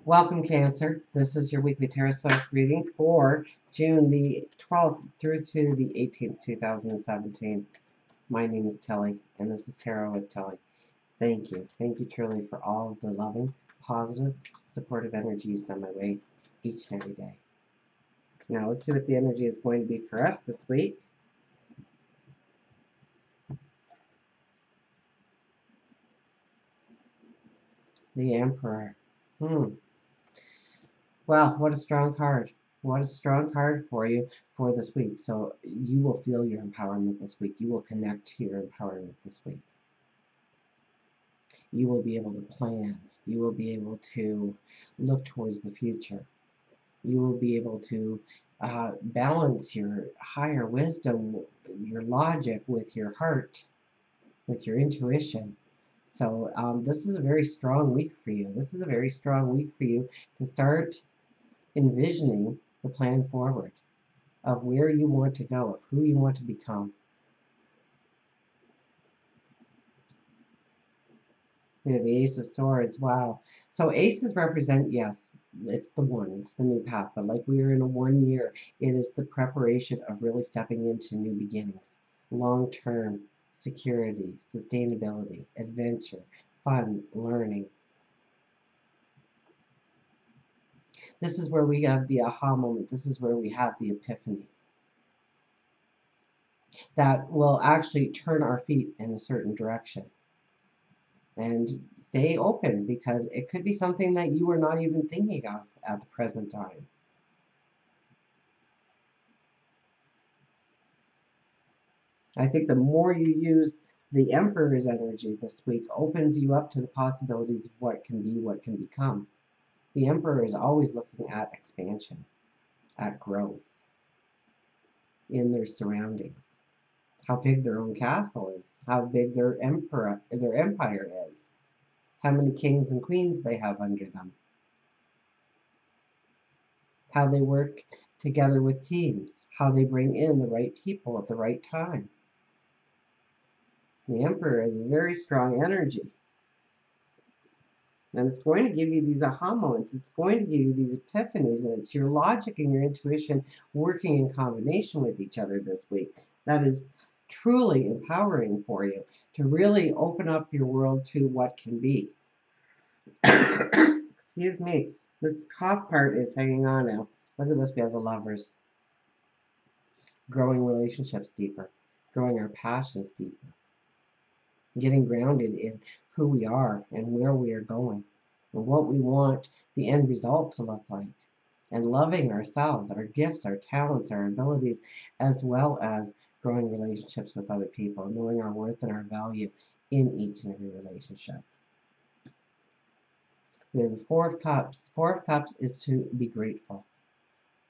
Welcome, Cancer. This is your weekly tarot reading for June the 12th through to the 18th, 2017. My name is Telly, and this is Tarot with Telly. Thank you. Thank you truly for all of the loving, positive, supportive energy you send my way each and every day. Now, let's see what the energy is going to be for us this week. The Emperor. Well, what a strong card. What a strong card for you for this week. So you will feel your empowerment this week. You will connect to your empowerment this week. You will be able to plan. You will be able to look towards the future. You will be able to balance your higher wisdom, your logic with your heart, with your intuition. So this is a very strong week for you. This is a very strong week for you to start envisioning the plan forward of where you want to go, of who you want to become. You know, the Ace of Swords, wow. So aces represent, yes, it's the one, it's the new path. But like we are in a 1 year, it is the preparation of really stepping into new beginnings, long-term security, sustainability, adventure, fun, learning. This is where we have the aha moment. This is where we have the epiphany that will actually turn our feet in a certain direction. And stay open, because it could be something that you are not even thinking of at the present time. I think the more you use the Emperor's energy this week opens you up to the possibilities of what can be, what can become. The Emperor is always looking at expansion, at growth in their surroundings, how big their own castle is, how big their empire is, how many kings and queens they have under them, how they work together with teams, how they bring in the right people at the right time. The Emperor is a very strong energy. And it's going to give you these aha moments. It's going to give you these epiphanies, and it's your logic and your intuition working in combination with each other this week. That is truly empowering for you to really open up your world to what can be. Excuse me. This cough part is hanging on now. Look at this. We have the Lovers. Growing relationships deeper. Growing our passions deeper. Getting grounded in who we are and where we are going and what we want the end result to look like. And loving ourselves, our gifts, our talents, our abilities, as well as growing relationships with other people, knowing our worth and our value in each and every relationship. We have the Four of Cups. Four of Cups is to be grateful.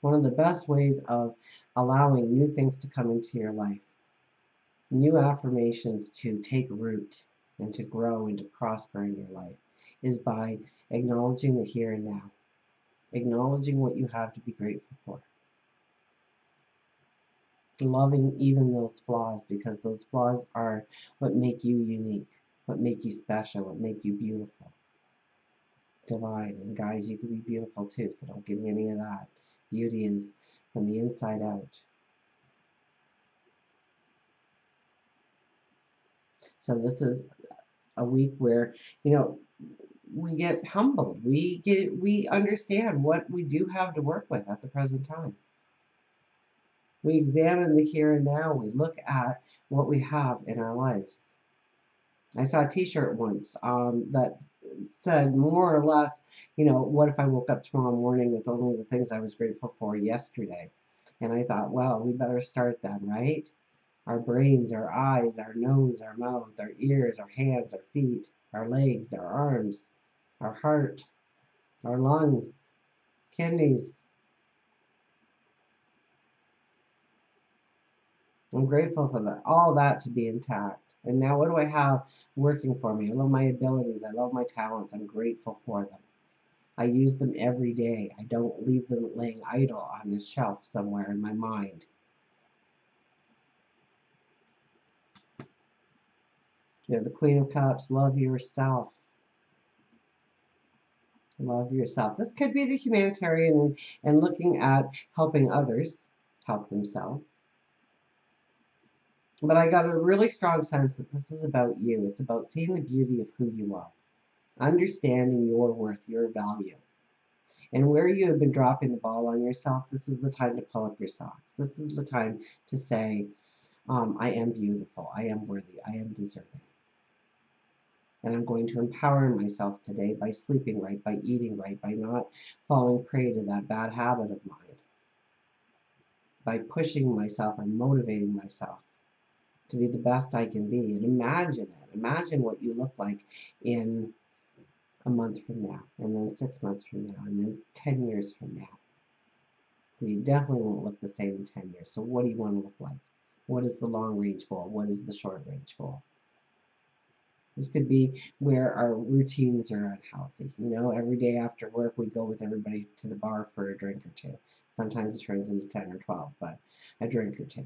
One of the best ways of allowing new things to come into your life, new affirmations to take root and to grow and to prosper in your life, is by acknowledging the here and now, acknowledging what you have to be grateful for, loving even those flaws, because those flaws are what make you unique, what make you special, what make you beautiful, divine. And guys, you can be beautiful too, so don't give me any of that. Beauty is from the inside out. So this is a week where, you know, we get humbled. We understand what we do have to work with at the present time. We examine the here and now. We look at what we have in our lives. I saw a t-shirt once that said more or less, you know, what if I woke up tomorrow morning with only the things I was grateful for yesterday? And I thought, well, we better start then, right? Our brains, our eyes, our nose, our mouth, our ears, our hands, our feet, our legs, our arms, our heart, our lungs, kidneys. I'm grateful for that, all that to be intact. And now what do I have working for me? I love my abilities. I love my talents. I'm grateful for them. I use them every day. I don't leave them laying idle on a shelf somewhere in my mind. You know, the Queen of Cups, love yourself. Love yourself. This could be the humanitarian and looking at helping others help themselves. But I got a really strong sense that this is about you. It's about seeing the beauty of who you are, understanding your worth, your value. And where you have been dropping the ball on yourself, this is the time to pull up your socks. This is the time to say, I am beautiful, I am worthy, I am deserving. And I'm going to empower myself today by sleeping right, by eating right, by not falling prey to that bad habit of mine, by pushing myself and motivating myself to be the best I can be. And imagine it. Imagine what you look like in a month from now, and then 6 months from now, and then 10 years from now. Because you definitely won't look the same in 10 years. So what do you want to look like? What is the long range goal? What is the short range goal? This could be where our routines are unhealthy. You know, every day after work, we go with everybody to the bar for a drink or two. Sometimes it turns into 10 or 12, but a drink or two.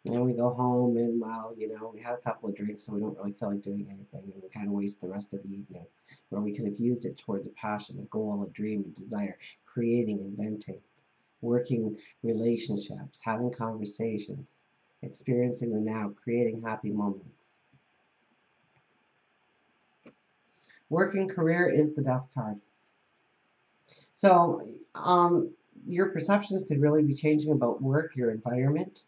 And we go home and, well, you know, we had a couple of drinks, so we don't really feel like doing anything. And we kind of waste the rest of the evening where we could have used it towards a passion, a goal, a dream, a desire, creating, inventing, working relationships, having conversations, experiencing the now, creating happy moments. Work and career is the death card. So your perceptions could really be changing about work, your environment.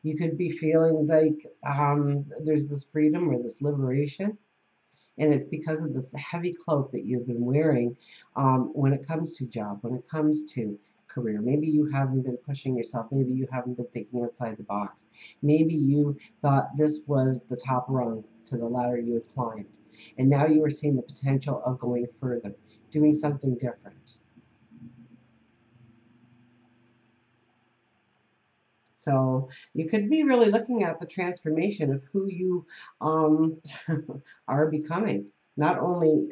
You could be feeling like there's this freedom or this liberation, and it's because of this heavy cloak that you've been wearing when it comes to job, when it comes to career. Maybe you haven't been pushing yourself. Maybe you haven't been thinking outside the box. Maybe you thought this was the top rung to the ladder you had climbed, and now you are seeing the potential of going further, doing something different. So you could be really looking at the transformation of who you um, are becoming, not only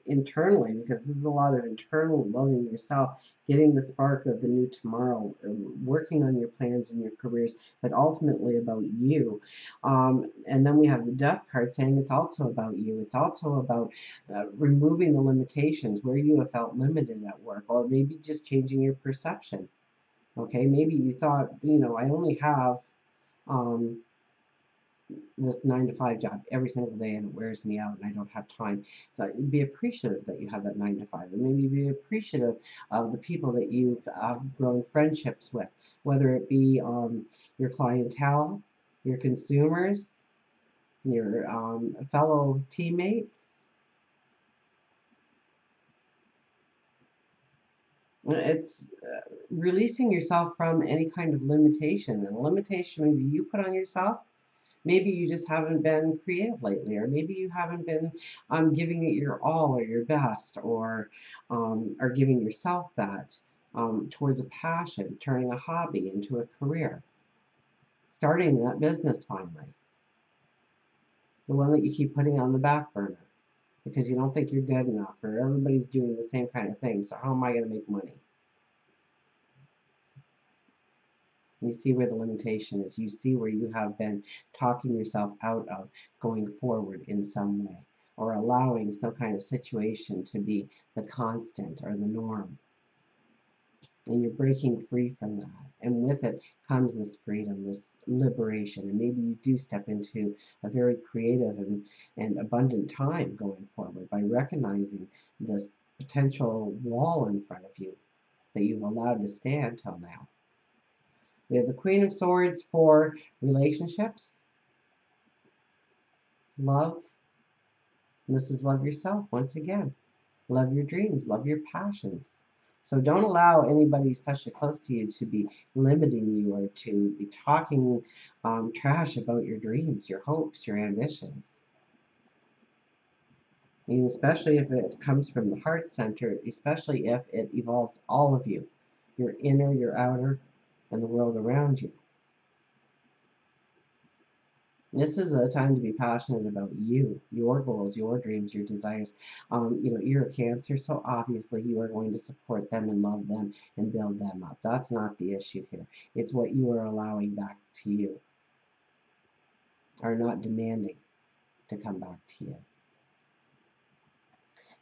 internally, because this is a lot of internal loving yourself, getting the spark of the new tomorrow, working on your plans and your careers, but ultimately about you. And then we have the death card saying it's also about you. It's also about removing the limitations where you have felt limited at work, or maybe just changing your perception. Okay, maybe you thought, you know, I only have um, this 9 to 5 job every single day and it wears me out and I don't have time. But be appreciative that you have that 9 to 5, and maybe be appreciative of the people that you've grown friendships with, whether it be your clientele, your consumers, your fellow teammates. It's releasing yourself from any kind of limitation, and a limitation maybe you put on yourself. Maybe you just haven't been creative lately, or maybe you haven't been giving it your all or your best, or giving yourself that towards a passion, turning a hobby into a career, starting that business finally, the one that you keep putting on the back burner because you don't think you're good enough, or everybody's doing the same kind of thing. So how am I going to make money? You see where the limitation is. You see where you have been talking yourself out of going forward in some way, or allowing some kind of situation to be the constant or the norm. And you're breaking free from that. And with it comes this freedom, this liberation. And maybe you do step into a very creative and abundant time going forward by recognizing this potential wall in front of you that you've allowed to stand till now. We have the Queen of Swords for relationships, love. And this is love yourself once again. Love your dreams, love your passions. So don't allow anybody, especially close to you, to be limiting you or to be talking trash about your dreams, your hopes, your ambitions. And especially if it comes from the heart center, especially if it involves all of you, your inner, your outer, and the world around you. This is a time to be passionate about you, your goals, your dreams, your desires. You know, you're a Cancer, so obviously you are going to support them and love them and build them up. That's not the issue here. It's what you are allowing back to you, are not demanding to come back to you.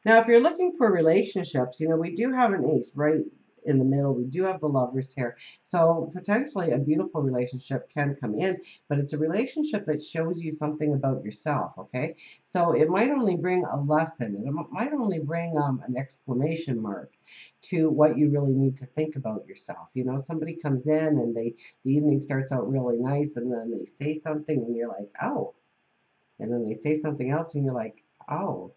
Now, if you're looking for relationships, we do have an ace right in the middle. We do have the lovers here. So potentially a beautiful relationship can come in, but it's a relationship that shows you something about yourself, okay? So it might only bring a lesson, and it might only bring an exclamation mark to what you really need to think about yourself. Somebody comes in and the evening starts out really nice, and then they say something and you're like, oh. And then they say something else and you're like, oh.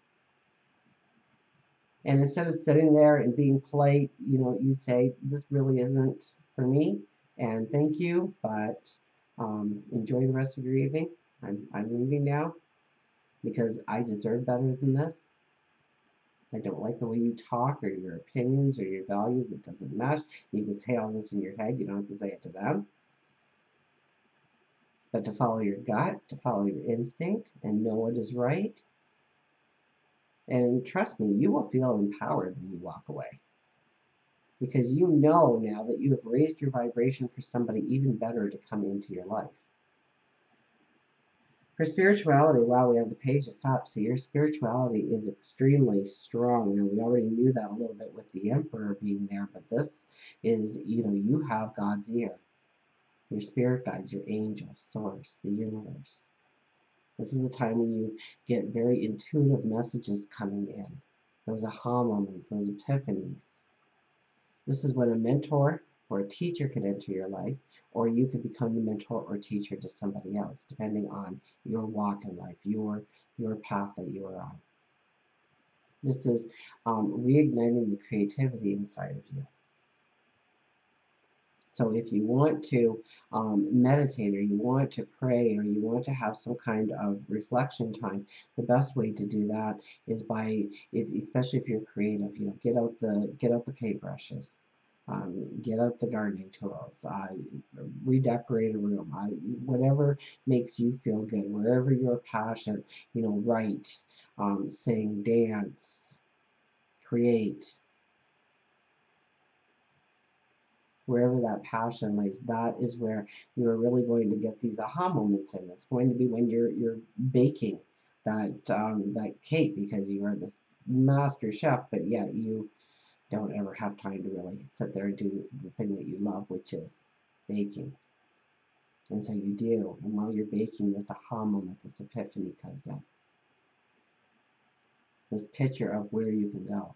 And instead of sitting there and being polite, you say, this really isn't for me, and thank you, but enjoy the rest of your evening. I'm leaving now because I deserve better than this. I don't like the way you talk or your opinions or your values. It doesn't mesh. You can say all this in your head. You don't have to say it to them. But to follow your gut, to follow your instinct, and know what is right. And trust me, you will feel empowered when you walk away, because you know now that you have raised your vibration for somebody even better to come into your life. For spirituality, wow, we have the Page of Cups. So your spirituality is extremely strong. Now, we already knew that a little bit with the Emperor being there, but this is, you have God's ear. Your spirit guides, your angels, source, the universe. This is a time when you get very intuitive messages coming in. Those aha moments, those epiphanies. This is when a mentor or a teacher could enter your life, or you could become the mentor or teacher to somebody else, depending on your walk in life, your path that you are on. This is reigniting the creativity inside of you. So if you want to meditate, or you want to pray, or you want to have some kind of reflection time, the best way to do that is by, especially if you're creative, get out the paintbrushes. Get out the gardening tools, redecorate a room, whatever makes you feel good, wherever your passion, write, sing, dance, create, wherever that passion lays, that is where you're really going to get these aha moments in. It's going to be when you're baking that cake, because you are this master chef, but yet you don't ever have time to really sit there and do the thing that you love, which is baking. And so you do. And while you're baking, this aha moment, this epiphany comes in. This picture of where you can go.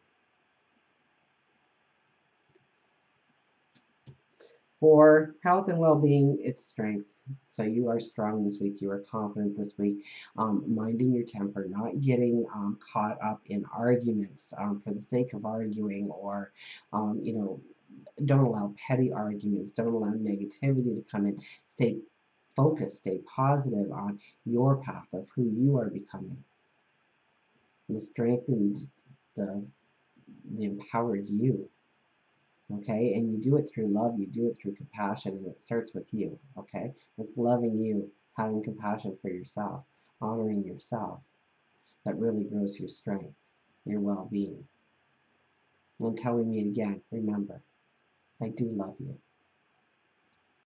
For health and well-being, it's strength. So you are strong this week. You are confident this week. Minding your temper, not getting caught up in arguments for the sake of arguing, or don't allow petty arguments. Don't allow negativity to come in. Stay focused. Stay positive on your path of who you are becoming. The strengthened, the empowered you. Okay, and you do it through love, you do it through compassion, and it starts with you. Okay, it's loving you, having compassion for yourself, honoring yourself, that really grows your strength, your well-being. Until we meet again, remember, I do love you.